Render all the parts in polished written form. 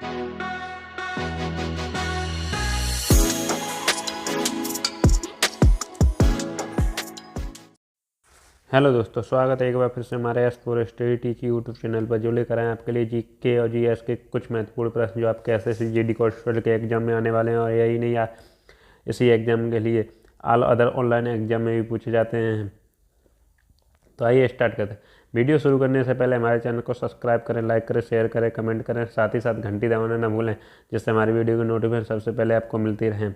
Hello दोस्तों, स्वागत है एक बार फिर से हमारे एस4 स्टडी टी की यूट्यूब चैनल पर, जो लेकर आए हैं आपके लिए जीके और जीएस के कुछ महत्वपूर्ण प्रश्न जो आपके एसएससी जीडी कॉन्स्टेबल के एग्जाम में आने वाले हैं। और यही नहीं, इसी एग्जाम के लिए ऑल अदर ऑनलाइन एग्जाम में भी पूछे जाते हैं। तो आइए स्टार्ट करते हैं। वीडियो शुरू करने से पहले हमारे चैनल को सब्सक्राइब करें, लाइक करें, शेयर करें, कमेंट करें, साथ ही साथ घंटी दबाना न भूलें, जिससे हमारी वीडियो की नोटिफिकेशन सबसे पहले आपको मिलती रहें।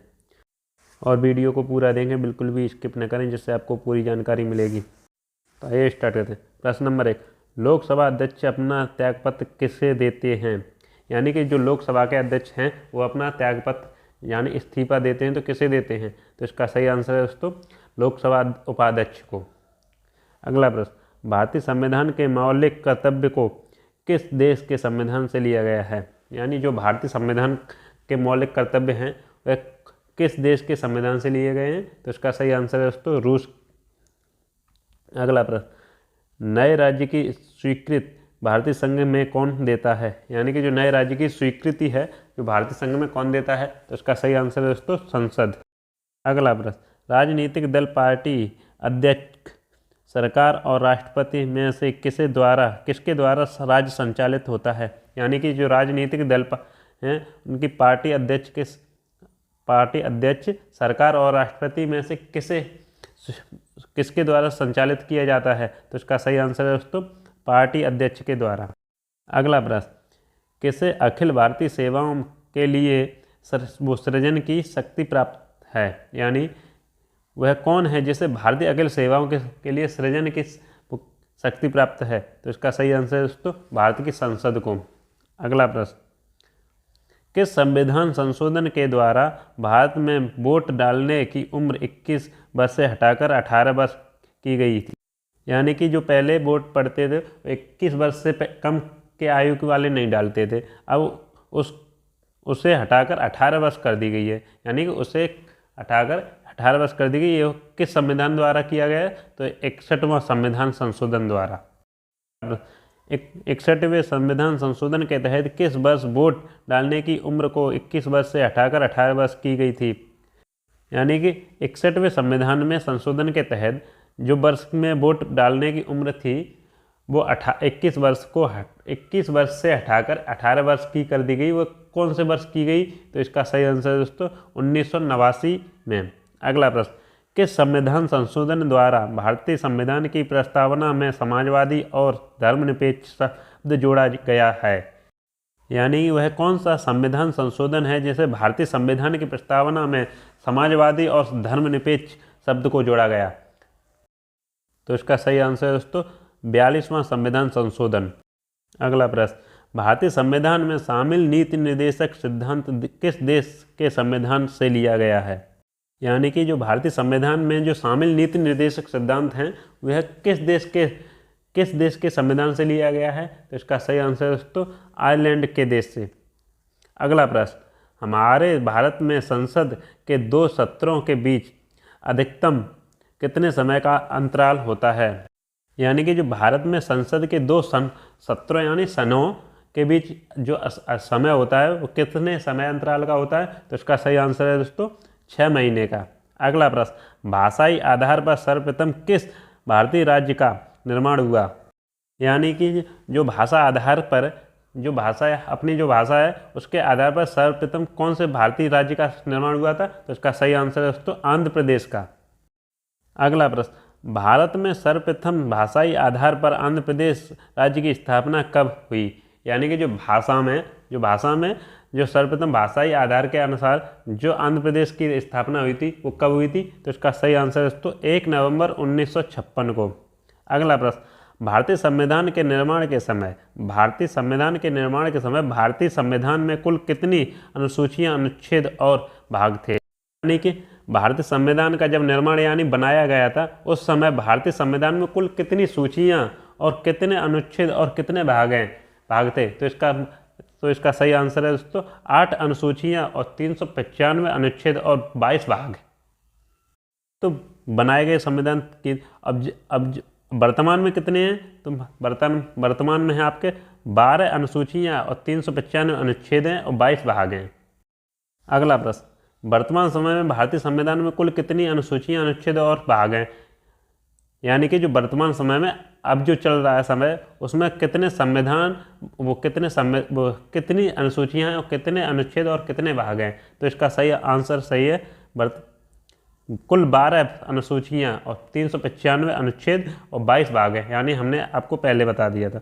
और वीडियो को पूरा देखें, बिल्कुल भी स्किप न करें, जिससे आपको पूरी जानकारी मिलेगी। तो आइए स्टार्ट करते हैं। प्रश्न नंबर 1, लोकसभा अध्यक्ष अपना त्यागपत्र किसे देते हैं? यानी कि जो लोकसभा के अध्यक्ष हैं वो अपना त्यागपत्र यानी इस्तीफा देते हैं, तो किसे देते हैं? तो इसका सही आंसर है दोस्तों, लोकसभा उपाध्यक्ष को। अगला प्रश्न, भारतीय संविधान के मौलिक कर्तव्य को किस देश के संविधान से लिया गया है? यानी जो भारतीय संविधान के मौलिक कर्तव्य हैं वह किस देश के संविधान से लिए गए हैं? तो इसका सही आंसर है दोस्तों, रूस। अगला प्रश्न, नए राज्य की स्वीकृति भारतीय संघ में कौन देता है? यानी कि जो नए राज्य की स्वीकृति है जो भारतीय संघ में कौन देता है? तो इसका सही आंसर है दोस्तों, संसद। अगला प्रश्न, राजनीतिक दल पार्टी अध्यक्ष सरकार और राष्ट्रपति में से किसके द्वारा राज्य संचालित होता है? यानी कि जो राजनीतिक दल हैं उनकी पार्टी अध्यक्ष सरकार और राष्ट्रपति में से किसके द्वारा संचालित किया जाता है? तो इसका सही आंसर है दोस्तों, पार्टी अध्यक्ष के द्वारा। अगला प्रश्न, किसे अखिल भारतीय सेवाओं के लिए सृजन की शक्ति प्राप्त है? यानी वह कौन है जिसे भारतीय अखिल सेवाओं के लिए सृजन की शक्ति प्राप्त है? तो इसका सही आंसर है दोस्तों, भारत की संसद को। अगला प्रश्न, किस संविधान संशोधन के द्वारा भारत में वोट डालने की उम्र 21 वर्ष से हटाकर 18 वर्ष की गई थी? यानी कि जो पहले वोट पड़ते थे 21 वर्ष से कम के आयु के वाले नहीं डालते थे, अब उसे हटाकर 18 वर्ष कर दी गई है। यानी कि उसे हटाकर 18 वर्ष कर दी गई। ये किस संविधान द्वारा किया गया? तो 61वां संविधान संशोधन द्वारा। 61वें संविधान संशोधन के तहत किस वर्ष वोट डालने की उम्र को 21 वर्ष से हटाकर 18 वर्ष की गई थी? यानी कि 61वें संविधान में संशोधन के तहत जो वर्ष में वोट डालने की उम्र थी वो 21 वर्ष से हटाकर 18 वर्ष की कर दी गई। वो कौन से वर्ष की गई? तो इसका सही आंसर है दोस्तों, 1989 में। अगला प्रश्न, किस संविधान संशोधन द्वारा भारतीय संविधान की प्रस्तावना में समाजवादी और धर्मनिरपेक्ष शब्द जोड़ा गया है? यानी वह कौन सा संविधान संशोधन है जिसे भारतीय संविधान की प्रस्तावना में समाजवादी और धर्मनिरपेक्ष शब्द को जोड़ा गया? तो इसका सही आंसर है दोस्तों, 42वां संविधान संशोधन। अगला प्रश्न, भारतीय संविधान में शामिल नीति निर्देशक सिद्धांत किस देश के संविधान से लिया गया है? यानी कि जो भारतीय संविधान में जो शामिल नीति निर्देशक सिद्धांत हैं वह किस देश के संविधान से लिया गया है? तो इसका सही आंसर है दोस्तों, आयरलैंड के देश से। अगला प्रश्न, हमारे भारत में संसद के 2 सत्रों के बीच अधिकतम कितने समय का अंतराल होता है? यानी कि जो भारत में संसद के 2 सत्रों यानी सनों के बीच जो समय होता है वो कितने समय अंतराल का होता है? तो इसका सही आंसर है दोस्तों, 6 महीने का। अगला प्रश्न, भाषाई आधार पर सर्वप्रथम किस भारतीय राज्य का निर्माण हुआ? यानी कि जो भाषा आधार पर जो भाषा है अपनी जो भाषा है उसके आधार पर सर्वप्रथम कौन से भारतीय राज्य का निर्माण हुआ था? तो इसका सही आंसर है दोस्तों, आंध्र प्रदेश का। अगला प्रश्न, भारत में सर्वप्रथम भाषाई आधार पर आंध्र प्रदेश राज्य की स्थापना कब हुई? यानी कि जो भाषा में जो सर्वप्रथम भाषाई आधार के अनुसार जो आंध्र प्रदेश की स्थापना हुई थी वो कब हुई थी? तो इसका सही आंसर है दोस्तों, 1 नवंबर 1956 को। अगला प्रश्न, भारतीय संविधान के निर्माण के समय भारतीय संविधान में कुल कितनी अनुसूचियां, अनुच्छेद और भाग थे? यानी कि भारतीय संविधान का जब निर्माण यानी बनाया गया था उस समय भारतीय संविधान में कुल कितनी सूचियां और कितने अनुच्छेद और कितने भाग थे? तो इसका सही आंसर है दोस्तों, 8 अनुसूचियां और 395 अनुच्छेद और 22 भाग। तो बनाए गए संविधान की अब वर्तमान में कितने हैं? तो वर्तमान में है आपके 12 अनुसूचियाँ और 395 अनुच्छेद हैं और 22 भाग हैं। अगला प्रश्न, वर्तमान समय में भारतीय संविधान में कुल कितनी अनुसूचियाँ, अनुच्छेद और भाग हैं? यानी कि जो वर्तमान समय में अब जो चल रहा है समय, उसमें कितने संविधान, वो कितनी अनुसूचियाँ हैं और कितने अनुच्छेद और कितने भाग हैं? तो इसका सही आंसर सही है कुल 12 अनुसूचियाँ और 395 अनुच्छेद और 22 भाग हैं, यानी हमने आपको पहले बता दिया था।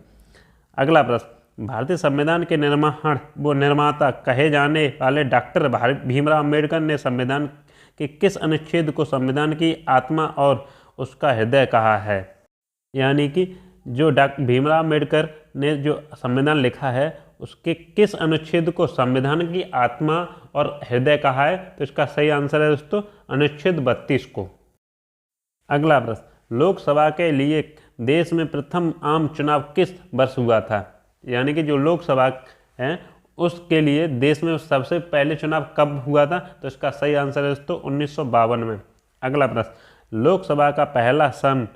अगला प्रश्न, भारतीय संविधान के निर्माता कहे जाने वाले डॉक्टर भीमराव अम्बेडकर ने संविधान के किस अनुच्छेद को संविधान की आत्मा और उसका हृदय कहा है? यानी कि जो डॉक्टर भीमराव अम्बेडकर ने जो संविधान लिखा है, उसके किस अनुच्छेद को संविधान की आत्मा और हृदय कहा है? तो इसका सही आंसर है दोस्तों अनुच्छेद 32 को। अगला प्रश्न, लोकसभा के लिए देश में प्रथम आम चुनाव किस वर्ष हुआ था? यानी कि जो लोकसभा है उसके लिए देश में सबसे पहले चुनाव कब हुआ था? तो इसका सही आंसर है दोस्तों 1952 में। अगला प्रश्न, लोकसभा का पहला सत्र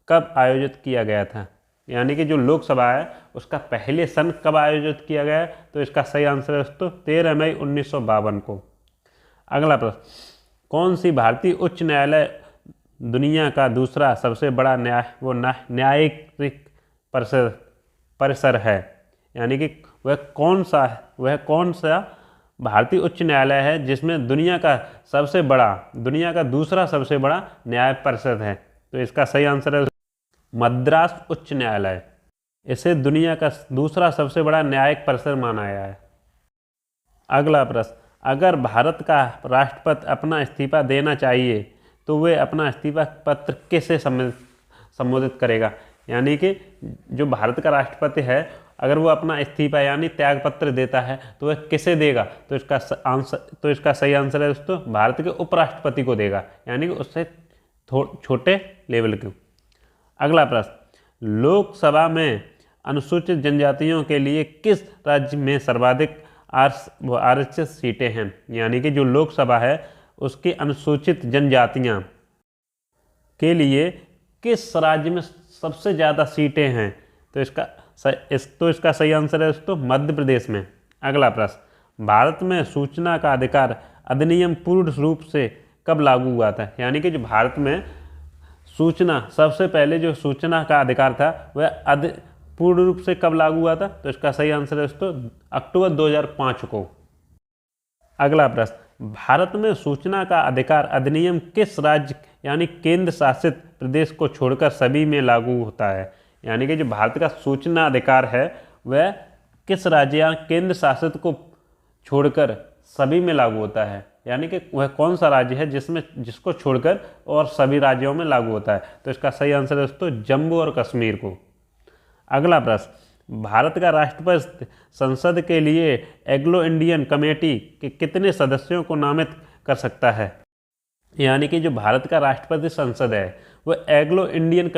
कब आयोजित किया गया था? यानी कि जो लोकसभा है उसका पहले सत्र कब आयोजित किया गया है? तो इसका सही आंसर है दोस्तों 13 मई 1952 को। अगला प्रश्न, कौन सी भारतीय उच्च न्यायालय दुनिया का दूसरा सबसे बड़ा न्यायिक परिसर है? यानी कि वह कौन सा भारतीय उच्च न्यायालय है जिसमें दुनिया का दूसरा सबसे बड़ा न्याय परिषद है? तो इसका सही आंसर है मद्रास उच्च न्यायालय। इसे दुनिया का दूसरा सबसे बड़ा न्यायिक परिसर माना गया है। अगला प्रश्न, अगर भारत का राष्ट्रपति अपना इस्तीफा देना चाहिए तो वे अपना इस्तीफा पत्र किसे संबोधित करेगा? यानी कि जो भारत का राष्ट्रपति है अगर वो अपना इस्तीफा यानी त्याग पत्र देता है तो वह किसे देगा? तो इसका सही आंसर है दोस्तों भारत के उपराष्ट्रपति को देगा, यानी कि उससे छोटे लेवल के। अगला प्रश्न, लोकसभा में अनुसूचित जनजातियों के लिए किस राज्य में सर्वाधिक आरक्षित सीटें हैं? यानी कि जो लोकसभा है उसकी अनुसूचित जनजातियां के लिए किस राज्य में सबसे ज़्यादा सीटें हैं? तो इसका सही आंसर है दोस्तों मध्य प्रदेश में। अगला प्रश्न, भारत में सूचना का अधिकार अधिनियम पूर्ण रूप से कब लागू हुआ था? यानी कि जो भारत में सबसे पहले जो सूचना का अधिकार था वह पूर्ण रूप से कब लागू हुआ था? तो इसका सही आंसर है दोस्तों अक्टूबर 2005 को। अगला प्रश्न, भारत में सूचना का अधिकार अधिनियम किस राज्य यानी केंद्र शासित प्रदेश को छोड़कर सभी में लागू होता है? यानी कि जो भारत का सूचना अधिकार है वह किस राज्य या केंद्र शासित को छोड़कर सभी में लागू होता है? यानी कि वह कौन सा राज्य है जिसको छोड़कर और सभी राज्यों में लागू होता है? तो इसका सही आंसर है दोस्तों जम्मू और कश्मीर को। अगला प्रश्न, भारत का राष्ट्रपति संसद के लिए एंग्लो इंडियन कमेटी के कितने सदस्यों को नामित कर सकता है? यानी कि जो भारत का राष्ट्रपति संसद है वह एंग्लो इंडियन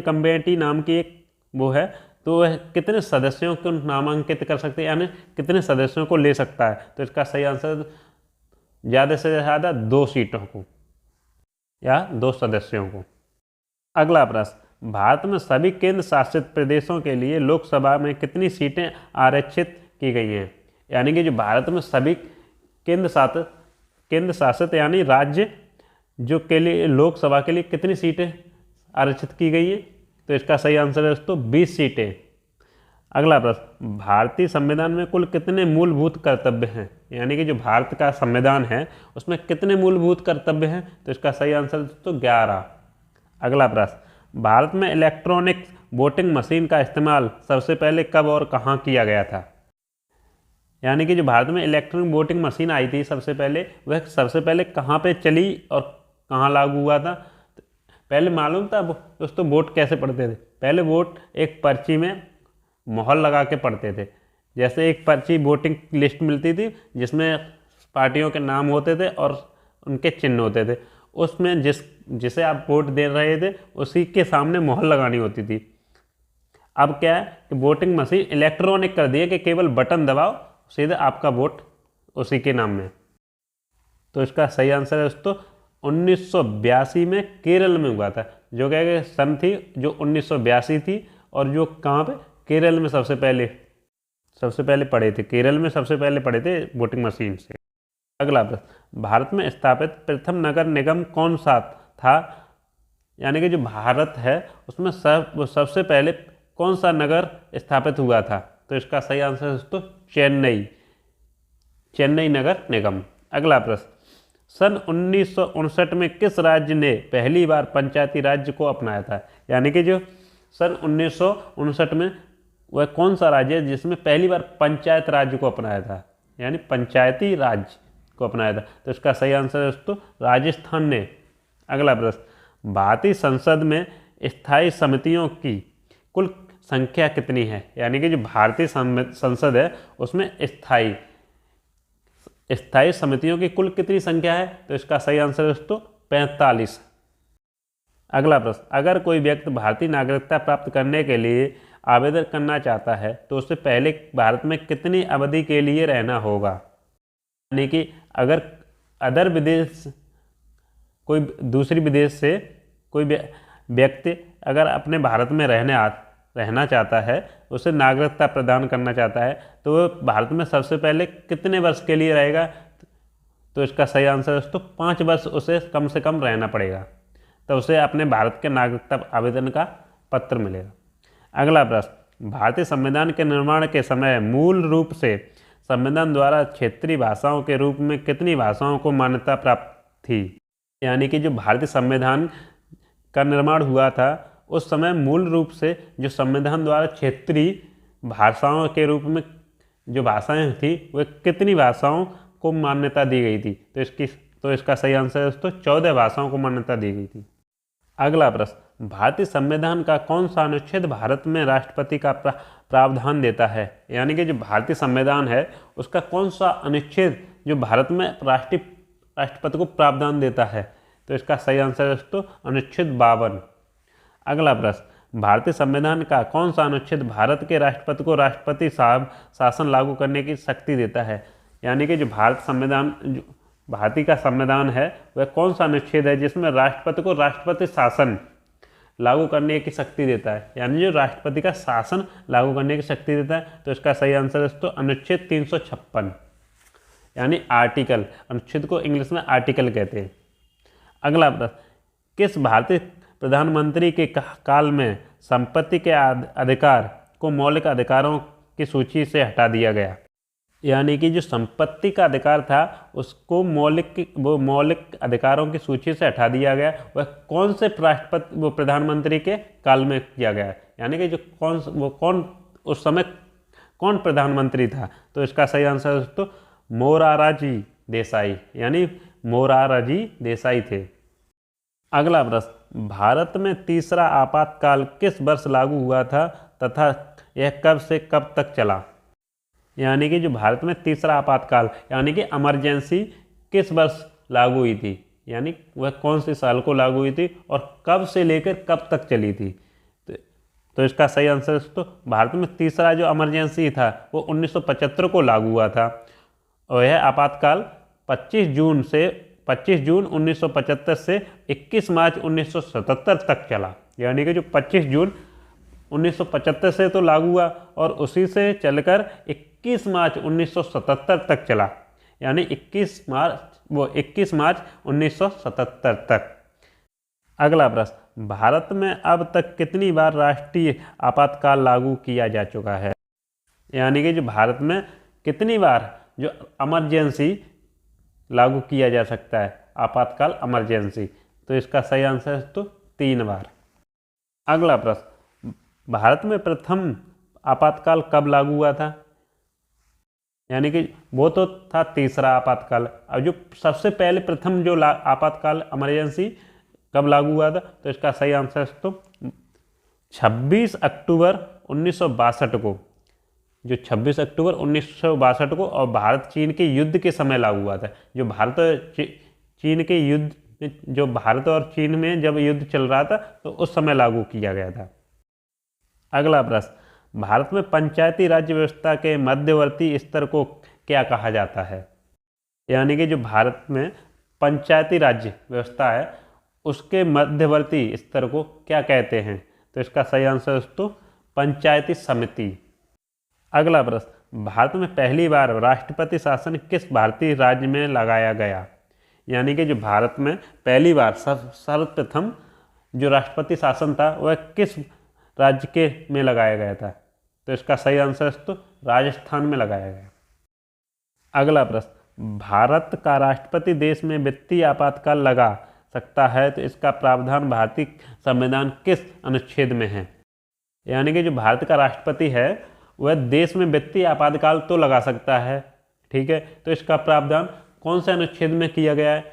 कमेटी नाम की एक वो है, तो वह कितने सदस्यों को नामांकित कर सकते हैं, यानी कितने सदस्यों को ले सकता है? तो इसका सही आंसर ज़्यादा से ज़्यादा 2 सीटों को या 2 सदस्यों को। अगला प्रश्न, भारत में सभी केंद्र शासित प्रदेशों के लिए लोकसभा में कितनी सीटें आरक्षित की गई हैं? यानी कि जो भारत में सभी केंद्र शासित यानी राज्य जो के लिए लोकसभा के लिए कितनी सीटें आरक्षित की गई हैं? तो इसका सही आंसर है दोस्तों 20 सीटें। अगला प्रश्न, भारतीय संविधान में कुल कितने मूलभूत कर्तव्य हैं? यानी कि जो भारत का संविधान है उसमें कितने मूलभूत कर्तव्य हैं? तो इसका सही आंसर है दोस्तों 11। अगला प्रश्न, भारत में इलेक्ट्रॉनिक वोटिंग मशीन का इस्तेमाल सबसे पहले कब और कहाँ किया गया था? यानी कि जो भारत में इलेक्ट्रॉनिक वोटिंग मशीन आई थी सबसे पहले, वह सबसे पहले कहाँ पे चली और कहाँ लागू हुआ था? पहले मालूम था दोस्तों वोट कैसे पढ़ते थे? पहले वोट एक पर्ची में मोहर लगा के पढ़ते थे। जैसे एक पर्ची वोटिंग लिस्ट मिलती थी जिसमें पार्टियों के नाम होते थे और उनके चिन्ह होते थे, उसमें जिसे आप वोट दे रहे थे उसी के सामने मोहर लगानी होती थी। अब क्या है कि वोटिंग मशीन इलेक्ट्रॉनिक कर दी है कि केवल बटन दबाओ सीधे आपका वोट उसी के नाम में। तो इसका सही आंसर है दोस्तों 1982 में केरल में हुआ था। जो क्या सन थी जो 1982 थी, और जो कहाँ पे, केरल में सबसे पहले पड़े थे, केरल में सबसे पहले पड़े थे वोटिंग मशीन से। अगला प्रश्न, भारत में स्थापित प्रथम नगर निगम कौन सा था? यानी कि जो भारत है उसमें सबसे पहले कौन सा नगर स्थापित हुआ था? तो इसका सही आंसर है दोस्तों चेन्नई नगर निगम। अगला प्रश्न, सन 1959 में किस राज्य ने पहली बार पंचायती राज्य को अपनाया था? यानी कि जो सन 1959 में वह कौन सा राज्य है जिसमें पहली बार पंचायत राज्य को अपनाया था, यानी पंचायती राज्य को अपनाया था? तो इसका सही आंसर है दोस्तों राजस्थान ने। अगला प्रश्न, भारतीय संसद में स्थायी समितियों की कुल संख्या कितनी है? यानी कि जो भारतीय संसद है उसमें स्थायी समितियों की कुल कितनी संख्या है? तो इसका सही आंसर है दोस्तों 45। अगला प्रश्न, अगर कोई व्यक्ति भारतीय नागरिकता प्राप्त करने के लिए आवेदन करना चाहता है तो उससे पहले भारत में कितनी अवधि के लिए रहना होगा? यानी कि अगर कोई दूसरी विदेश से कोई व्यक्ति अगर अपने भारत में रहना चाहता है, उसे नागरिकता प्रदान करना चाहता है, तो वह भारत में सबसे पहले कितने वर्ष के लिए रहेगा? तो इसका सही आंसर है दोस्तों 5 वर्ष उसे कम से कम रहना पड़ेगा, तो उसे अपने भारत के नागरिकता आवेदन का पत्र मिलेगा। अगला प्रश्न, भारतीय संविधान के निर्माण के समय मूल रूप से संविधान द्वारा क्षेत्रीय भाषाओं के रूप में कितनी भाषाओं को मान्यता प्राप्त थी? यानी कि जो भारतीय संविधान का निर्माण हुआ था उस समय मूल रूप से जो संविधान द्वारा क्षेत्रीय भाषाओं के रूप में जो भाषाएं थी वह कितनी भाषाओं को मान्यता दी गई थी? तो इसका सही आंसर है दोस्तों 14 भाषाओं को मान्यता दी गई थी। अगला प्रश्न, भारतीय संविधान का कौन सा अनुच्छेद भारत में राष्ट्रपति का प्रावधान देता है? यानी कि जो भारतीय संविधान है उसका कौन सा अनुच्छेद जो भारत में राष्ट्रपति को प्रावधान देता है? तो इसका सही आंसर है दोस्तों अनुच्छेद 52। अगला प्रश्न, भारतीय संविधान का कौन सा अनुच्छेद भारत के राष्ट्रपति को राष्ट्रपति शासन लागू करने की शक्ति देता है? यानी कि जो भारतीय का संविधान है वह कौन सा अनुच्छेद है जिसमें राष्ट्रपति को राष्ट्रपति शासन लागू करने की शक्ति देता है? यानी जो राष्ट्रपति का शासन लागू करने की शक्ति देता है। तो इसका सही आंसर है दोस्तों अनुच्छेद 356, यानी आर्टिकल। अनुच्छेद को इंग्लिश में आर्टिकल कहते हैं। अगला प्रश्न, किस भारतीय प्रधानमंत्री के काल में संपत्ति के अधिकार को मौलिक अधिकारों की सूची से हटा दिया गया? यानी कि जो संपत्ति का अधिकार था उसको मौलिक अधिकारों की सूची से हटा दिया गया, वह कौन से प्रधानमंत्री के काल में किया गया? यानी कि उस समय कौन प्रधानमंत्री था? तो इसका सही आंसर दोस्तों मोरारजी देसाई, यानी मोरारजी देसाई थे। अगला प्रश्न, भारत में तीसरा आपातकाल किस वर्ष लागू हुआ था तथा यह कब से कब तक चला? यानी कि जो भारत में तीसरा आपातकाल यानी कि इमरजेंसी किस वर्ष लागू हुई थी? यानी वह कौन से साल को लागू हुई थी और कब से लेकर कब तक चली थी? तो इसका सही आंसर दोस्तों भारत में तीसरा जो इमरजेंसी था वो 1975 को लागू हुआ था, और यह आपातकाल 25 जून 1975 से 21 मार्च 1977 तक चला। यानी कि जो 25 जून 1975 से तो लागू हुआ और उसी से चलकर 21 मार्च 1977 तक चला, यानी 21 मार्च 1977 तक। अगला प्रश्न, भारत में अब तक कितनी बार राष्ट्रीय आपातकाल लागू किया जा चुका है? यानी कि जो भारत में कितनी बार जो इमरजेंसी लागू किया जा सकता है, आपातकाल इमरजेंसी? तो इसका सही आंसर है तो 3 बार। अगला प्रश्न, भारत में प्रथम आपातकाल कब लागू हुआ था? यानी कि वो तो था तीसरा आपातकाल। अब जो सबसे पहले प्रथम जो आपातकाल इमरजेंसी कब लागू हुआ था? तो इसका सही आंसर है तो 26 अक्टूबर 1962 को, जो 26 अक्टूबर 1962 को और भारत चीन के युद्ध के समय लागू हुआ था। जो भारत और चीन में जब युद्ध चल रहा था तो उस समय लागू किया गया था। अगला प्रश्न, भारत में पंचायती राज्य व्यवस्था के मध्यवर्ती स्तर को क्या कहा जाता है? यानी कि जो भारत में पंचायती राज्य व्यवस्था है उसके मध्यवर्ती स्तर को क्या कहते हैं? तो इसका सही आंसर दोस्तों पंचायती समिति। अगला प्रश्न, भारत में पहली बार राष्ट्रपति शासन किस भारतीय राज्य में लगाया गया? यानी कि जो भारत में पहली बार सर्वप्रथम जो राष्ट्रपति शासन था वह किस राज्य के में लगाया गया था? तो इसका सही आंसर दोस्तों राजस्थान में लगाया गया। अगला प्रश्न, भारत का राष्ट्रपति देश में वित्तीय आपातकाल लगा सकता है, तो इसका प्रावधान भारतीय संविधान किस अनुच्छेद में है? यानी कि जो भारत का राष्ट्रपति है वह देश में वित्तीय आपातकाल तो लगा सकता है, ठीक है, तो इसका प्रावधान कौन से अनुच्छेद में किया गया है?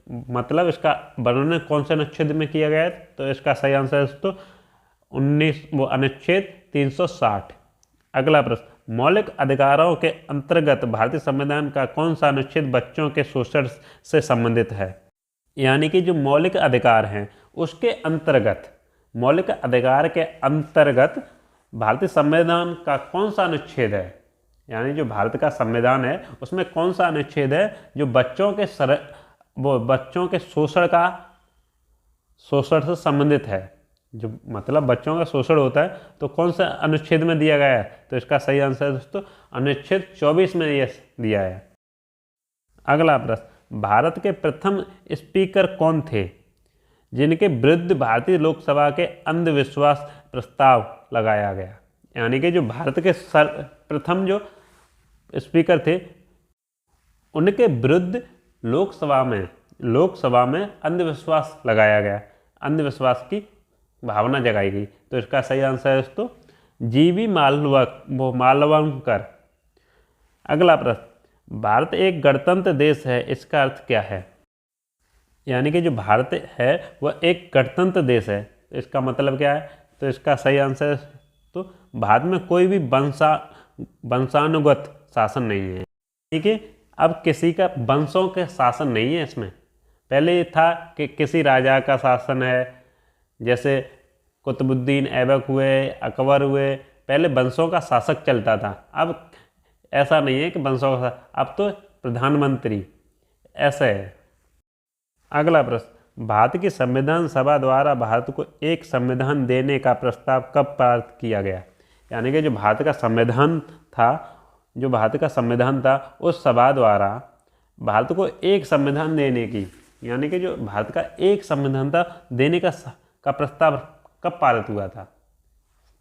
मतलब इसका वर्णन कौन से अनुच्छेद में किया गया है? तो इसका सही आंसर है दोस्तों अनुच्छेद 360। अगला प्रश्न, मौलिक अधिकारों के अंतर्गत भारतीय संविधान का कौन सा अनुच्छेद बच्चों के शोषण से संबंधित है? यानी कि जो मौलिक अधिकार हैं उसके अंतर्गत, मौलिक अधिकार के अंतर्गत भारतीय संविधान का कौन सा अनुच्छेद है? यानी जो भारत का संविधान है उसमें कौन सा अनुच्छेद है जो बच्चों के शोषण से संबंधित है? जो मतलब बच्चों का शोषण होता है तो कौन सा अनुच्छेद में दिया गया है? तो इसका सही आंसर है दोस्तों अनुच्छेद 24 में यह दिया है। अगला प्रश्न, भारत के प्रथम स्पीकर कौन थे जिनके विरुद्ध भारतीय लोकसभा के अंधविश्वास प्रस्ताव लगाया गया? यानी कि जो भारत के प्रथम जो स्पीकर थे उनके विरुद्ध लोकसभा में अंधविश्वास लगाया गया, अंधविश्वास की भावना जगाई गई। तो इसका सही आंसर है दोस्तों जीवी मालवंकर। अगला प्रश्न, भारत एक गणतंत्र देश है, इसका अर्थ क्या है? यानी कि जो भारत है वह एक गणतंत्र देश है, इसका मतलब क्या है? तो इसका सही आंसर है तो भारत में कोई भी वंशानुगत शासन नहीं है, ठीक है। अब किसी का वंशों के शासन नहीं है इसमें। पहले ये था कि किसी राजा का शासन है, जैसे कुतुबुद्दीन ऐबक हुए, अकबर हुए, पहले वंशों का शासक चलता था। अब ऐसा नहीं है कि वंशों का, अब तो प्रधानमंत्री ऐसा है। अगला प्रश्न, भारत की संविधान सभा द्वारा भारत को एक संविधान देने का प्रस्ताव कब पारित किया गया? यानी कि जो भारत का संविधान था उस सभा द्वारा भारत को एक संविधान देने की, यानी कि जो भारत का एक संविधान था देने का प्रस्ताव कब पारित हुआ था?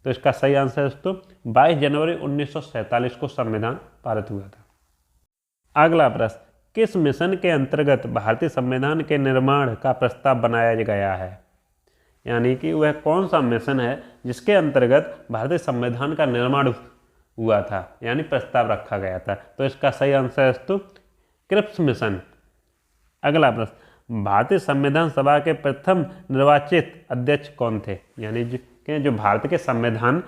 तो इसका सही आंसर है दोस्तों 22 जनवरी 1947 को संविधान पारित हुआ था। अगला प्रश्न, किस मिशन के अंतर्गत भारतीय संविधान के निर्माण का प्रस्ताव बनाया गया है? यानी कि वह कौन सा मिशन है जिसके अंतर्गत भारतीय संविधान का निर्माण हुआ था, यानी प्रस्ताव रखा गया था? तो इसका सही आंसर है दोस्तों क्रिप्स मिशन। अगला प्रश्न, भारतीय संविधान सभा के प्रथम निर्वाचित अध्यक्ष कौन थे? यानी जो भारत के संविधान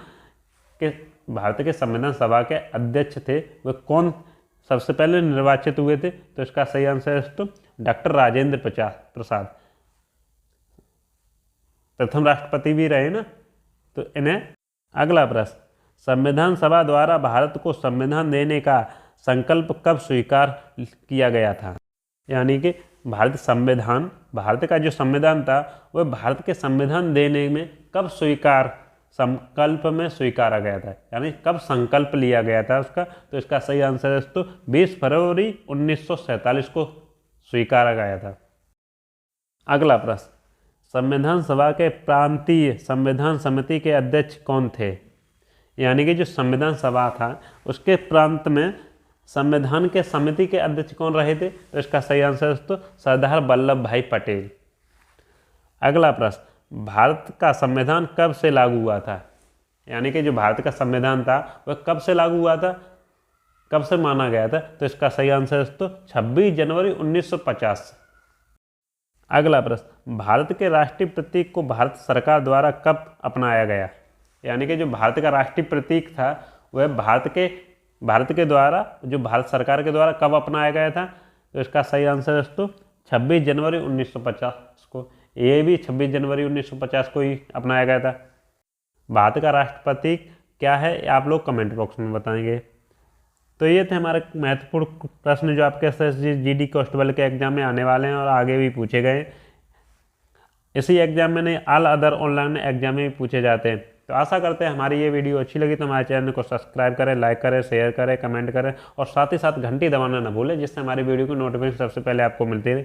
सभा के अध्यक्ष थे वह कौन सबसे पहले निर्वाचित हुए थे? तो इसका सही आंसर है दोस्तों डॉक्टर राजेंद्र प्रसाद। प्रथम राष्ट्रपति भी रहे ना, तो इन्हें। अगला प्रश्न, संविधान सभा द्वारा भारत को संविधान देने का संकल्प कब स्वीकार किया गया था? यानी कि भारत का जो संविधान था वह भारत के संविधान देने में कब संकल्प में स्वीकारा गया था, यानी कब संकल्प लिया गया था उसका? तो इसका सही आंसर है दोस्तों 20 फरवरी 1947 को स्वीकारा गया था। अगला प्रश्न, संविधान सभा के प्रांतीय संविधान समिति के अध्यक्ष कौन थे? यानी कि जो संविधान सभा था उसके प्रांत में संविधान के समिति के अध्यक्ष कौन रहे थे? तो इसका सही आंसर दोस्तों सरदार वल्लभ भाई पटेल। अगला प्रश्न, भारत का संविधान कब से लागू हुआ था? यानी कि जो भारत का संविधान था वह कब से लागू हुआ था, कब से माना गया था? तो इसका सही आंसर दोस्तों 26 जनवरी 1950। अगला प्रश्न, भारत के राष्ट्रीय प्रतीक को भारत सरकार द्वारा कब अपनाया गया? यानी कि जो भारत का राष्ट्रीय प्रतीक था वह भारत सरकार के द्वारा कब अपनाया गया था? तो इसका सही आंसर दोस्तों 26 जनवरी 1950 को। ये भी 26 जनवरी 1950 को ही अपनाया गया था। भारत का राष्ट्र प्रतीक क्या है आप लोग कमेंट बॉक्स में बताएंगे। तो ये थे हमारे महत्वपूर्ण प्रश्न जो आपके SSG GD कांस्टेबल के एग्जाम में आने वाले हैं और आगे भी पूछे गए। इसी एग्जाम में नहीं, ऑल अदर ऑनलाइन एग्जाम में भी पूछे जाते हैं। तो आशा करते हैं हमारी ये वीडियो अच्छी लगी तो हमारे चैनल को सब्सक्राइब करें, लाइक करें, शेयर करें, कमेंट करें और साथ ही साथ घंटी दबाना ना भूलें, जिससे हमारी वीडियो की नोटिफिकेशन सबसे पहले आपको मिलती रहे।